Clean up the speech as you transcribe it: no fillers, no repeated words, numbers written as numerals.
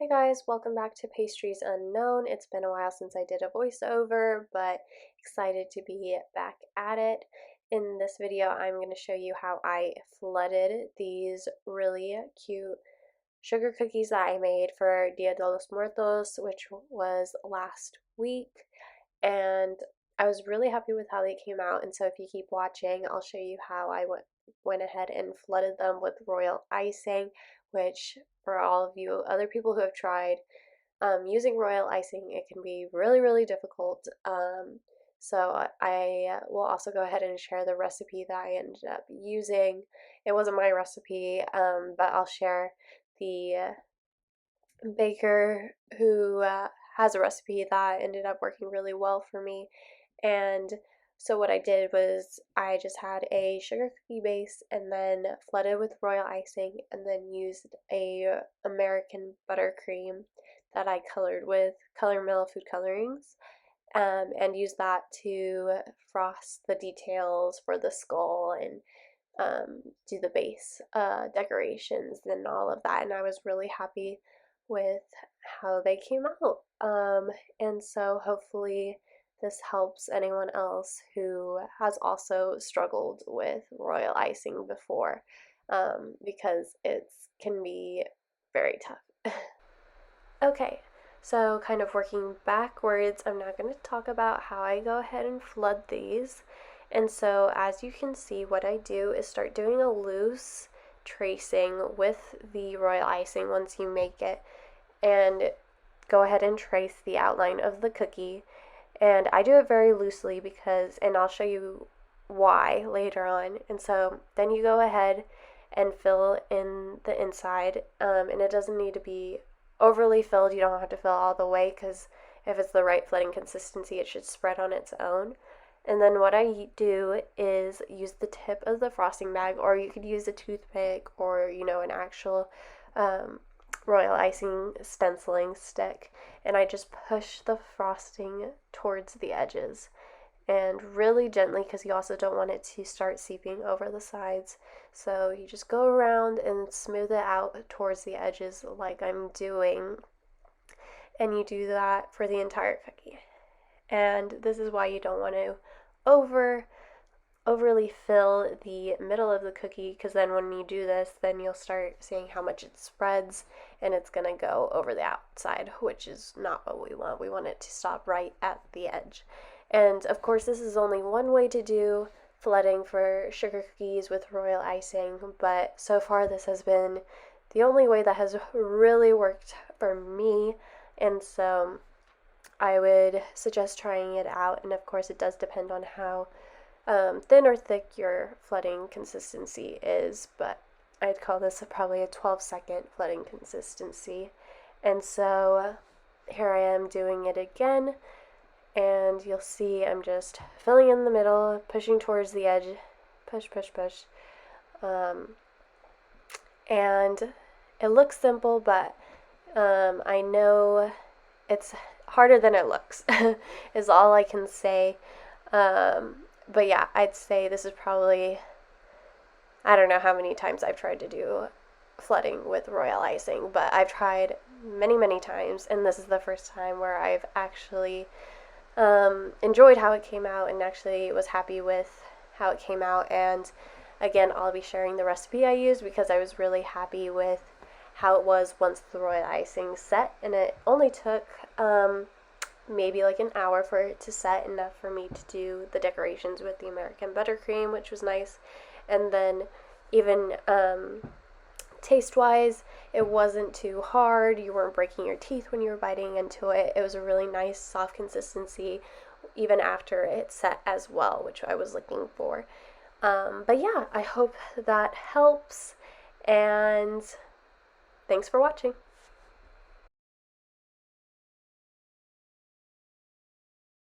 Hey guys, welcome back to Pastries Unknown. It's been a while since I did a voiceover, but excited to be back at it. In this video, I'm going to show you how I flooded these really cute sugar cookies that I made for Dia de los Muertos, which was last week. And I was really happy with how they came out, and so if you keep watching, I'll show you how I went ahead and flooded them with royal icing, which for all of you other people who have tried using royal icing, it can be really, really difficult. So I will also go ahead and share the recipe that I ended up using. It wasn't my recipe, but I'll share the baker who has a recipe that ended up working really well for me. And so what I did was I just had a sugar cookie base and then flooded with royal icing and then used a American buttercream that I colored with Color Mill food colorings, and used that to frost the details for the skull and do the base decorations and all of that. And I was really happy with how they came out. And so hopefully this helps anyone else who has also struggled with royal icing before, because it can be very tough. Okay, so kind of working backwards, I'm now going to talk about how I go ahead and flood these. And so as you can see, what I do is start doing a loose tracing with the royal icing once you make it, and go ahead and trace the outline of the cookie. And I do it very loosely because, and I'll show you why later on. And so then you go ahead and fill in the inside, and it doesn't need to be overly filled. You don't have to fill all the way, because if it's the right flooding consistency, it should spread on its own. And then what I do is use the tip of the frosting bag, or you could use a toothpick or, an actual royal icing stenciling stick, and I just push the frosting towards the edges, and really gently, because you also don't want it to start seeping over the sides. So you just go around and smooth it out towards the edges like I'm doing, and you do that for the entire cookie. And this is why you don't want to overly fill the middle of the cookie, because then when you do this, then you'll start seeing how much it spreads, and it's going to go over the outside, which is not what we want. We want it to stop right at the edge. And of course, this is only one way to do flooding for sugar cookies with royal icing, but so far this has been the only way that has really worked for me, and so I would suggest trying it out. And of course, it does depend on how thin or thick your flooding consistency is, but I'd call this probably a 12-second flooding consistency. And so here I am doing it again, and you'll see I'm just filling in the middle, pushing towards the edge, push, push, push. And it looks simple, but I know it's harder than it looks, is all I can say. But yeah, I'd say this is probably, I don't know how many times I've tried to do flooding with royal icing, but I've tried many, many times, and this is the first time where I've actually enjoyed how it came out and actually was happy with how it came out. And again, I'll be sharing the recipe I used because I was really happy with how it was once the royal icing set, and it only took maybe like an hour for it to set, enough for me to do the decorations with the American buttercream, which was nice. And then even taste wise, it wasn't too hard. You weren't breaking your teeth when you were biting into it. It was a really nice soft consistency even after it set as well, which I was looking for. But yeah, I hope that helps, and thanks for watching.